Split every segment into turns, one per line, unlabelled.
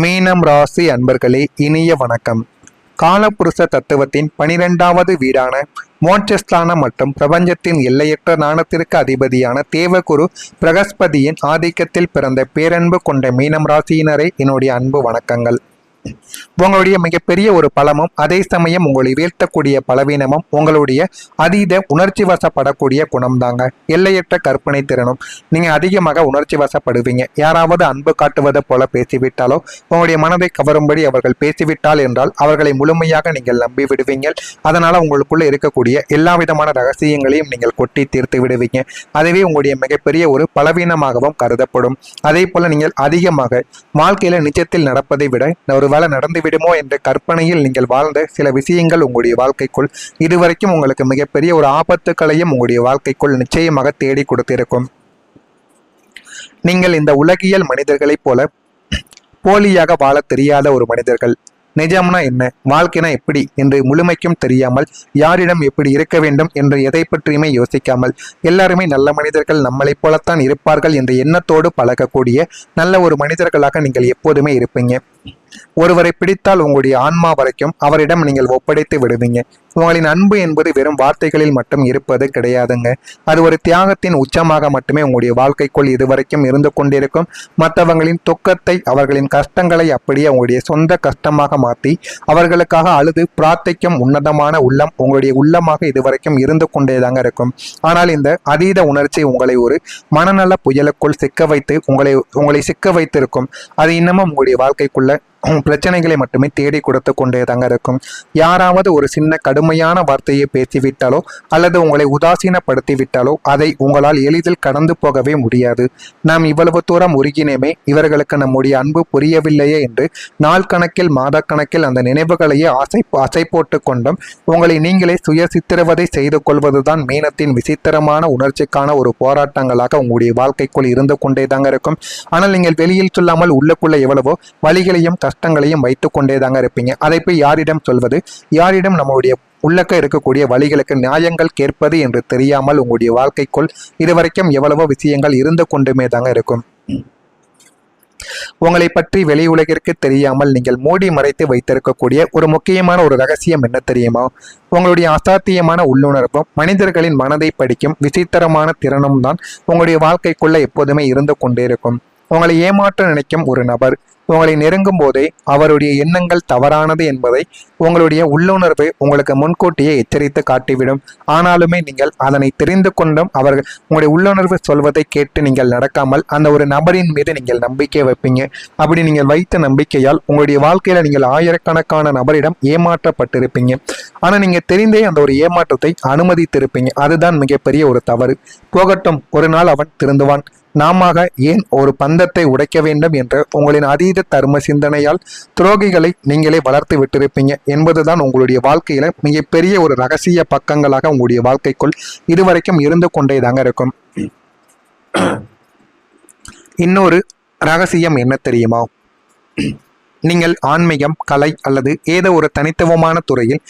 மீனம் ராசி அன்பர்களே, இனிய வணக்கம். காலபுருஷ தத்துவத்தின் 12வது வீடான மோட்சஸ்தானம் மற்றும் பிரபஞ்சத்தின் எல்லையற்ற ஞானத்திற்கு அதிபதியான தேவகுரு பிரகஸ்பதியின் ஆதிக்கத்தில் பிறந்த பேரன்பு கொண்ட மீனம் ராசியினரே, என்னுடைய அன்பு வணக்கங்கள். உங்களுடைய மிகப்பெரிய ஒரு பலமும் அதே சமயம் உங்களை வீழ்த்தக்கூடிய பலவீனமும் உங்களுடைய அதீத உணர்ச்சி வசப்படக்கூடிய குணம் தாங்க. எல்லையற்ற கற்பனை திறனும். நீங்க அதிகமாக உணர்ச்சி வசப்படுவீங்க. யாராவது அன்பு காட்டுவதை போல பேசிவிட்டாலோ, உங்களுடைய மனதை கவரும்படி அவர்கள் பேசிவிட்டால் என்றால் அவர்களை முழுமையாக நீங்கள் நம்பி விடுவீங்க. அதனால உங்களுக்குள்ள இருக்கக்கூடிய எல்லா விதமான ரகசியங்களையும் நீங்கள் கொட்டி தீர்த்து விடுவீங்க. அதுவே உங்களுடைய மிகப்பெரிய ஒரு பலவீனமாகவும் கருதப்படும். அதே போல நீங்கள் அதிகமாக வாழ்க்கையில நிஜத்தில் நடப்பதை விட ஒரு வேலை நடந்து விடுமோ என்ற கற்பனையில் நீங்கள் வாழ்ந்த சில விஷயங்கள் உங்களுடைய வாழ்க்கைக்குள் இதுவரைக்கும் உங்களுக்கு மிகப்பெரிய ஒரு ஆபத்துக்களையும் உங்களுடைய வாழ்க்கைக்குள் நிச்சயமாக தேடி கொடுத்திருக்கும். நீங்கள் இந்த உலகியல் மனிதர்களைப் போல போலியாக வாழ தெரியாத ஒரு மனிதர்கள். நிஜம்னா என்ன, வாழ்க்கைனா எப்படி என்று முழுமைக்கும் தெரியாமல், யாரிடம் எப்படி இருக்க வேண்டும் என்று எதை பற்றியுமே யோசிக்காமல், எல்லாருமே நல்ல மனிதர்கள் நம்மளைப் போலத்தான் இருப்பார்கள் என்ற எண்ணத்தோடு பழகக்கூடிய நல்ல ஒரு மனிதர்களாக நீங்கள் எப்போதுமே இருப்பீங்க. ஒருவரை பிடித்தால் உங்களுடைய ஆன்மா வரைக்கும் அவரிடம் நீங்கள் ஒப்படைத்து விடுவீங்க. உங்களின் அன்பு என்பது வெறும் வார்த்தைகளில் மட்டும் இருப்பது கிடையாதுங்க. அது ஒரு தியாகத்தின் உச்சமாக மட்டுமே உங்களுடைய வாழ்க்கைக்குள் இதுவரைக்கும் இருந்து கொண்டிருக்கும். மற்றவங்களின் துக்கத்தை, அவர்களின் கஷ்டங்களை அப்படியே உங்களுடைய சொந்த கஷ்டமாக மாற்றி அவர்களுக்காக அழுது பிரார்த்திக்கும் உன்னதமான உள்ளம் உங்களுடைய உள்ளமாக இதுவரைக்கும் இருந்து கொண்டேதாங்க இருக்கும். ஆனால் இந்த அதீத உணர்ச்சி உங்களை ஒரு மனநல புயலுக்குள் சிக்க வைத்து உங்களை சிக்க வைத்திருக்கும். அது இன்னமும் உங்களுடைய வாழ்க்கைக்குள்ள பிரச்சனைகளை மட்டுமே தேடி கொடுத்து கொண்டே தாங்க இருக்கும். யாராவது ஒரு சின்ன கடுமையான வார்த்தையை பேசிவிட்டாலோ அல்லது உங்களை உதாசீனப்படுத்தி விட்டாலோ அதை உங்களால் எளிதில் கடந்து போகவே முடியாது. நாம் இவ்வளவு தூரம் உருகினேமே, இவர்களுக்கு நம்முடைய அன்பு புரியவில்லையே என்று நாள் கணக்கில் மாத கணக்கில் அந்த நினைவுகளையே ஆசை போட்டு கொண்டும் உங்களை நீங்களே சுய சித்திரவதை செய்து கொள்வதுதான் மீனத்தின் விசித்திரமான உணர்ச்சிக்கான ஒரு போராட்டங்களாக உங்களுடைய வாழ்க்கைக்குள் இருந்து கொண்டே தாங்க இருக்கும். ஆனால் நீங்கள் வெளியில் சொல்லாமல் உள்ளுக்குள்ள எவ்வளவோ வழிகளையும் கஷ்டங்களையும் வைத்து கொண்டே தாங்க இருப்பீங்க. அதை போய் யாரிடம் சொல்வது, யாரிடம் நம்முடைய உள்ளக்க இருக்கக்கூடிய வழிகளுக்கு நியாயங்கள் கேட்பது என்று தெரியாமல் உங்களுடைய வாழ்க்கைக்குள் இதுவரைக்கும் எவ்வளவோ விஷயங்கள் இருந்து கொண்டுமே தாங்க இருக்கும். உங்களை பற்றி வெளி உலகிற்கு தெரியாமல் நீங்கள் மூடி மறைத்து வைத்திருக்கக்கூடிய ஒரு முக்கியமான ஒரு ரகசியம் என்ன தெரியுமா? உங்களுடைய அசாத்தியமான உள்ளுணர்வும் மனிதர்களின் மனதை படிக்கும் விசித்திரமான திறனும் தான் உங்களுடைய வாழ்க்கைக்குள்ள எப்போதுமே இருந்து கொண்டே இருக்கும். உங்களை ஏமாற்ற நினைக்கும் ஒரு நபர் உங்களை நெருங்கும் போதே அவருடைய எண்ணங்கள் தவறானது என்பதை உங்களுடைய உள்ளுணர்வு உங்களுக்கு முன்கூட்டியே எச்சரித்து காட்டிவிடும். ஆனாலுமே நீங்கள் அதனை தெரிந்து கொண்டும் அவர்கள் உங்களுடைய உள்ளுணர்வு சொல்வதை கேட்டு நீங்கள் நடக்காமல் அந்த ஒரு நபரின் மீது நீங்கள் நம்பிக்கை வைப்பீங்க. அப்படி நீங்கள் வைத்த நம்பிக்கையால் உங்களுடைய வாழ்க்கையில நீங்கள் ஆயிரக்கணக்கான நபரிடம் ஏமாற்றப்பட்டிருப்பீங்க. ஆனா நீங்க தெரிந்தே அந்த ஒரு ஏமாற்றத்தை அனுமதித்திருப்பீங்க. அதுதான் மிகப்பெரிய ஒரு தவறு. போகட்டும், ஒரு நாள் அவன் திருந்துவான், நாமாக ஏன் ஒரு பந்தத்தை உடைக்க வேண்டும் என்ற உங்களின் அதீத தர்ம சிந்தனையால் துரோகிகளை நீங்களே வளர்த்து விட்டிருப்பீங்க என்பதுதான் உங்களுடைய வாழ்க்கையில மிகப்பெரிய ஒரு ரகசிய பக்கங்களாக உங்களுடைய வாழ்க்கைக்குள் இதுவரைக்கும் இருந்து கொண்டே தாங்க இருக்கும். இன்னொரு ரகசியம் என்ன தெரியுமா? நீங்கள் ஆன்மீகம், கலை அல்லது ஏதோ ஒரு தனித்துவமான துறையில்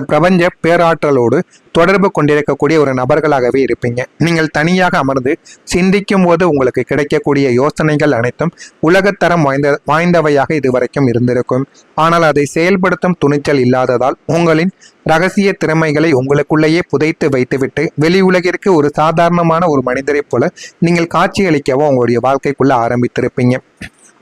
பிரபஞ்ச பேராற்றலோடு தொடர்பு கொண்டிருக்கக்கூடிய ஒரு நபர்களாகவே இருப்பீங்க. நீங்கள் தனியாக அமர்ந்து சிந்திக்கும் போது உங்களுக்கு கிடைக்கக்கூடிய யோசனைகள் அனைத்தும் உலகத்தரம் வாய்ந்தவையாக இதுவரைக்கும் இருந்திருக்கும். ஆனால் அதை செயல்படுத்தும் துணிச்சல் இல்லாததால் உங்களின் ரகசிய திறமைகளை உங்களுக்குள்ளேயே புதைத்து வைத்துவிட்டு வெளி உலகிற்கு ஒரு சாதாரணமான ஒரு மனிதரை போல நீங்கள் காட்சியளிக்கவோ உங்களுடைய வாழ்க்கைக்குள்ள ஆரம்பித்திருப்பீங்க.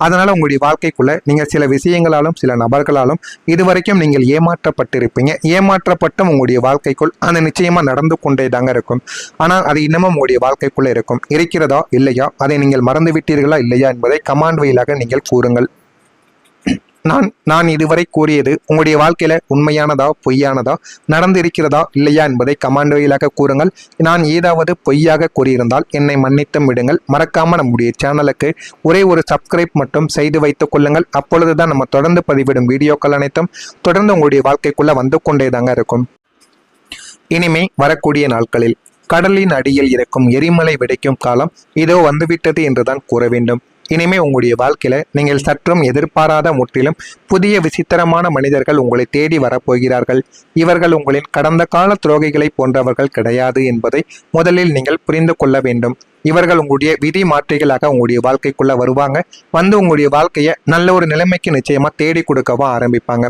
அதனால உங்களுடைய வாழ்க்கைக்குள்ள நீங்க சில விஷயங்களாலும் சில நபர்களாலும் இதுவரைக்கும் நீங்கள் ஏமாற்றப்பட்டிருப்பீங்க. ஏமாற்றப்பட்டும் உங்களுடைய வாழ்க்கைக்குள் அந்த நிச்சயமா நடந்து கொண்டே தாங்க இருக்கும். ஆனால் அது இன்னமும் உங்களுடைய வாழ்க்கைக்குள்ள இருக்கும். இருக்கிறதா இல்லையா, அதை நீங்கள் மறந்து விட்டீர்களா இல்லையா என்பதை கமாண்ட் வழியாக நீங்கள் கூறுங்கள். நான் இதுவரை கூறியது உங்களுடைய வாழ்க்கையில உண்மையானதா பொய்யானதா, நடந்திருக்கிறதா இல்லையா என்பதை கமாண்ட் வழியாக கூறுங்கள். நான் ஏதாவது பொய்யாக கூறியிருந்தால் என்னை மன்னித்தும் விடுங்கள். மறக்காம நம்முடைய சேனலுக்கு ஒரே ஒரு சப்ஸ்கிரைப் மட்டும் செய்து வைத்துக் கொள்ளுங்கள். அப்பொழுதுதான் நம்ம தொடர்ந்து பதிவிடும் வீடியோக்கள் அனைத்தும் தொடர்ந்து உங்களுடைய வாழ்க்கைக்குள்ள வந்து கொண்டே தாங்க இருக்கும். இனிமே வரக்கூடிய நாட்களில் கடலின் அடியில் இருக்கும் எரிமலை வெடிக்கும் காலம் இதோ வந்துவிட்டது என்றுதான் கூற வேண்டும். இனிமே உங்களுடைய வாழ்க்கையில நீங்கள் சற்றும் எதிர்பாராத முற்றிலும் புதிய விசித்திரமான மனிதர்கள் உங்களை தேடி வரப்போகிறார்கள். இவர்கள் உங்களின் கடந்த கால துரோகிகளை போன்றவர்கள் கிடையாது என்பதை முதலில் நீங்கள் புரிந்து கொள்ள வேண்டும். இவர்கள் உங்களுடைய விதி மாற்றிகளாக உங்களுடைய வாழ்க்கைக்குள்ள வருவாங்க. வந்து உங்களுடைய வாழ்க்கையை நல்ல ஒரு நிலைமைக்கு நிச்சயமா தேடி கொடுக்கவும் ஆரம்பிப்பாங்க.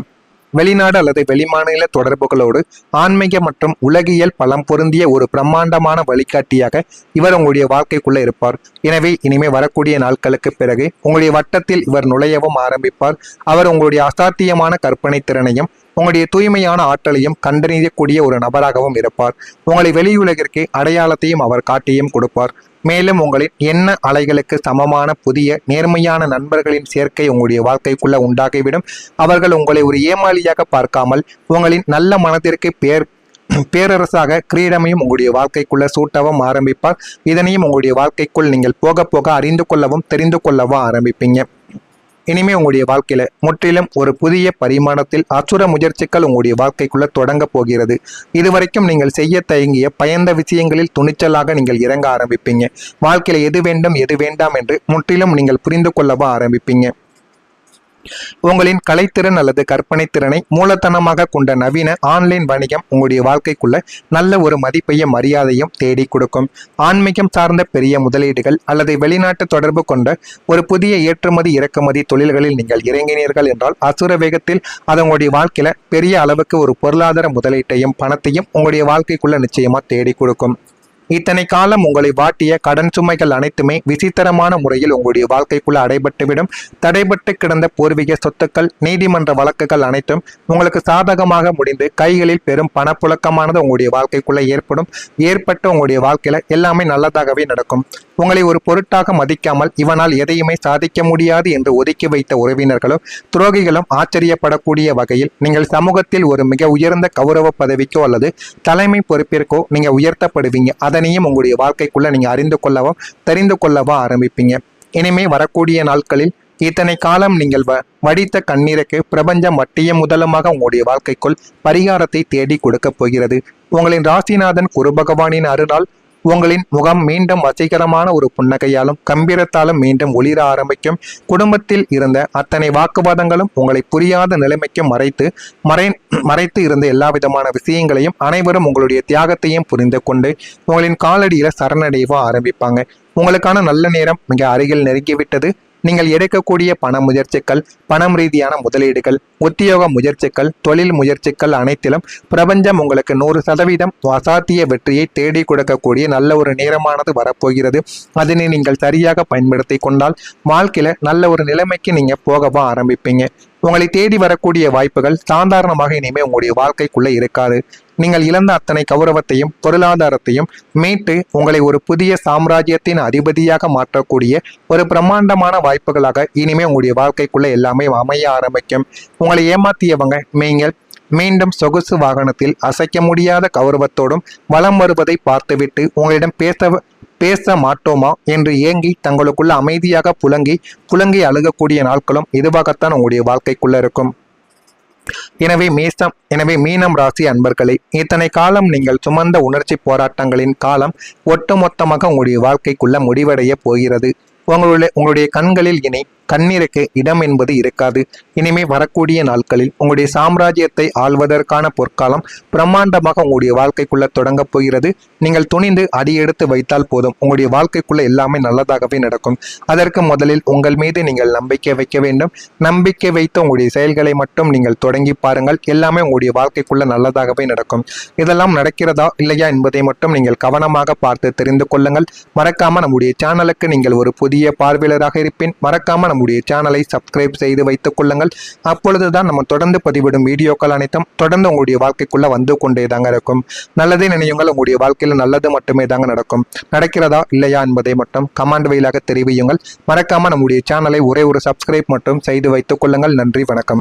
வெளிநாடு அல்லது வெளிமாநில தொடர்புகளோடு ஆன்மீக மற்றும் உலகியல் பலம் பொருந்திய ஒரு பிரம்மாண்டமான வழிகாட்டியாக இவர் உங்களுடைய வாழ்க்கைக்குள்ள இருப்பார். எனவே இனிமே வரக்கூடிய நாட்களுக்கு பிறகு உங்களுடைய வட்டத்தில் இவர் நுழையவும் ஆரம்பிப்பார். அவர் உங்களுடைய அசாத்தியமான கற்பனை திறனையும் உங்களுடைய தூய்மையான ஆற்றலையும் கண்டறியக்கூடிய ஒரு நபராகவும் இருப்பார். உங்களை வெளியுலகிற்கு அடையாளத்தையும் அவர் காட்டியும் கொடுப்பார். மேலும் உங்களின் எண்ண அலைகளுக்கு சமமான புதிய நேர்மையான நண்பர்களின் சேர்க்கை உங்களுடைய வாழ்க்கைக்குள்ள உண்டாகிவிடும். அவர்கள் உங்களை ஒரு ஏமாளியாக பார்க்காமல் உங்களின் நல்ல மனதிற்கு பேரரசாக கிரீடமையும் உங்களுடைய வாழ்க்கைக்குள்ள சூட்டவும் ஆரம்பிப்பார். இதனையும் உங்களுடைய வாழ்க்கைக்குள் நீங்கள் போக போக அறிந்து கொள்ளவும் தெரிந்து கொள்ளவும் ஆரம்பிப்பீங்க. இனிமே உங்களுடைய வாழ்க்கையில முற்றிலும் ஒரு புதிய பரிமாணத்தில் அசுர முயற்சிகள் உங்களுடைய வாழ்க்கைக்குள்ள தொடங்க போகிறது. இதுவரைக்கும் நீங்கள் செய்ய தயங்கிய பயந்த விஷயங்களில் துணிச்சலாக நீங்கள் இறங்க ஆரம்பிப்பீங்க. வாழ்க்கையில எது வேண்டும் எது வேண்டாம் என்று முற்றிலும் நீங்கள் புரிந்து கொள்ளவும் ஆரம்பிப்பீங்க. உங்களின் கலைத்திறன் அல்லது கற்பனை திறனை மூலதனமாக கொண்ட நவீன ஆன்லைன் வணிகம் உங்களுடைய வாழ்க்கைக்குள்ள நல்ல ஒரு மதிப்பையும் மரியாதையும் தேடி கொடுக்கும். ஆன்மீகம் சார்ந்த பெரிய முதலீடுகள் அல்லது வெளிநாட்டு தொடர்பு கொண்ட ஒரு புதிய ஏற்றுமதி இறக்குமதி தொழில்களில் நீங்கள் இறங்கினீர்கள் என்றால் அசுர வேகத்தில் அது உங்களுடைய வாழ்க்கையில பெரிய அளவுக்கு ஒரு பொருளாதார முதலீட்டையும் பணத்தையும் உங்களுடைய வாழ்க்கைக்குள்ள நிச்சயமா தேடி கொடுக்கும். இத்தனை காலம் உங்களை வாட்டிய கடன் சுமைகள் அனைத்துமே விசித்திரமான முறையில் உங்களுடைய வாழ்க்கைக்குள்ள அடைபட்டுவிடும். தடைபட்டு கிடந்த பூர்வீக சொத்துக்கள், நீதிமன்ற வழக்குகள் அனைத்தும் உங்களுக்கு சாதகமாக முடிந்து கைகளில் பெரும் பணப்புழக்கமானது உங்களுடைய வாழ்க்கைக்குள்ள ஏற்பட்டு உங்களுடைய வாழ்க்கையில எல்லாமே நல்லதாகவே நடக்கும். உங்களை ஒரு பொருட்டாக மதிக்காமல் இவனால் எதையுமே சாதிக்க முடியாது என்று ஒதுக்கி வைத்த உறவினர்களும் துரோகிகளும் ஆச்சரியப்படக்கூடிய வகையில் நீங்கள் சமூகத்தில் ஒரு மிக உயர்ந்த கௌரவ பதவிக்கோ அல்லது தலைமை பொறுப்பிற்கோ நீங்க உயர்த்தப்படுவீங்க. அதனையும் உங்களுடைய வாழ்க்கைக்குள்ள நீங்க அறிந்து கொள்ளவும் தெரிந்து கொள்ளவும் ஆரம்பிப்பீங்க. இனிமே வரக்கூடிய நாட்களில் இத்தனை காலம் நீங்கள் வடித்த கண்ணீருக்கு பிரபஞ்சம் வட்டிய முதலமாக உங்களுடைய வாழ்க்கைக்குள் பரிகாரத்தை தேடி கொடுக்க போகிறது. உங்களின் ராசிநாதன் குரு பகவானின் அருளால் உங்களின் முகம் மீண்டும் வசீகரமான ஒரு புன்னகையாலும் கம்பீரத்தாலும் மீண்டும் ஒளிர ஆரம்பிக்கும். குடும்பத்தில் இருந்த அத்தனை வாக்குவாதங்களும் உங்களை புரியாத நிலைமைக்கும் மறைத்து இருந்த எல்லா விதமான விஷயங்களையும் அனைவரும் உங்களுடைய தியாகத்தையும் புரிந்து கொண்டு உங்களின் காலடியில சரணடையவோ ஆரம்பிப்பாங்க. உங்களுக்கான நல்ல நேரம் மிக அருகில் நெருங்கிவிட்டது. நீங்கள் எடுக்கக்கூடிய பண முயற்சிகள், பணம் ரீதியான முதலீடுகள், உத்தியோக முயற்சிகள், தொழில் முயற்சிகள் அனைத்திலும் பிரபஞ்சம் உங்களுக்கு 100% அசாத்திய வெற்றியை தேடி கொடுக்கக்கூடிய நல்ல ஒரு நேரமானது வரப்போகிறது. அதனை நீங்கள் சரியாக பயன்படுத்தி கொண்டால் வாழ்க்கையில நல்ல ஒரு நிலைமைக்கு நீங்க போகவும் ஆரம்பிப்பீங்க. உங்களை தேடி வரக்கூடிய வாய்ப்புகள் சாதாரணமாக இனிமே உங்களுடைய வாழ்க்கைக்குள்ள இருக்காது. நீங்கள் இழந்த அத்தனை கௌரவத்தையும் பொருளாதாரத்தையும் மீட்டு உங்களை ஒரு புதிய சாம்ராஜ்யத்தின் அதிபதியாக மாற்றக்கூடிய ஒரு பிரம்மாண்டமான வாய்ப்புகளாக இனிமே உங்களுடைய வாழ்க்கைக்குள்ள எல்லாமே அமைய ஆரம்பிக்கும். உங்களை ஏமாத்தியவங்க மீண்டும் சொகுசு வாகனத்தில் அசைக்க முடியாத கௌரவத்தோடும் வலம் வருவதை பார்த்துவிட்டு உங்களிடம் பேச மாட்டோமா என்று ஏங்கி தங்களுக்குள்ள அமைதியாக புலங்கி அழுகக்கூடிய நாட்களும் இதுவாகத்தான் உங்களுடைய வாழ்க்கைக்குள்ள இருக்கும். எனவே மீனம் ராசி அன்பர்களே, இத்தனை காலம் நீங்கள் சுமந்த உணர்ச்சி போராட்டங்களின் காலம் ஒட்டுமொத்தமாக உங்களுடைய வாழ்க்கைக்குள்ள முடிவடைய போகிறது. உங்களுடைய கண்களில் இனி கண்ணீருக்கு இடம் என்பது இருக்காது. இனிமே வரக்கூடிய நாட்களில் உங்களுடைய சாம்ராஜ்யத்தை ஆள்வதற்கான பொற்காலம் பிரம்மாண்டமாக உங்களுடைய வாழ்க்கைக்குள்ள தொடங்க போகிறது. நீங்கள் துணிந்து அடியெடுத்து வைத்தால் போதும், உங்களுடைய வாழ்க்கைக்குள்ள எல்லாமே நல்லதாகவே நடக்கும். அதற்கு முதலில் உங்கள் மீது நீங்கள் நம்பிக்கை வைக்க வேண்டும். நம்பிக்கை வைத்து உங்களுடைய செயல்களை மட்டும் நீங்கள் தொடங்கி பாருங்கள். எல்லாமே உங்களுடைய வாழ்க்கைக்குள்ள நல்லதாகவே நடக்கும். இதெல்லாம் நடக்கிறதா இல்லையா என்பதை மட்டும் நீங்கள் கவனமாக பார்த்து தெரிந்து கொள்ளுங்கள். மறக்காம நம்முடைய சேனலுக்கு நீங்கள் ஒரு புதிய பார்வையாளராக இருப்பேன். மறக்காம நம்முடைய சேனலை சப்ஸ்கிரைப் செய்து வைத்துக் கொள்ளுங்கள். அப்பொழுதுதான் நம்ம தொடர்ந்து பதிவிடும் வீடியோக்கள் அனைத்தும் தொடர்ந்து உங்களுடைய வாழ்க்கைக்குள்ள வந்து கொண்டே தாங்க இருக்கும். நல்லதே நினையுங்கள். உங்களுடைய வாழ்க்கையில நல்லது மட்டுமே தாங்க நடக்கும். நடக்கிறதா இல்லையா என்பதை மட்டும் கமெண்ட் வழியாக தெரிவியுங்கள். மறக்காம நம்முடைய சேனலை ஒரே ஒரு சப்ஸ்கிரைப் மட்டும் செய்து வைத்துக் கொள்ளுங்கள். நன்றி, வணக்கம்.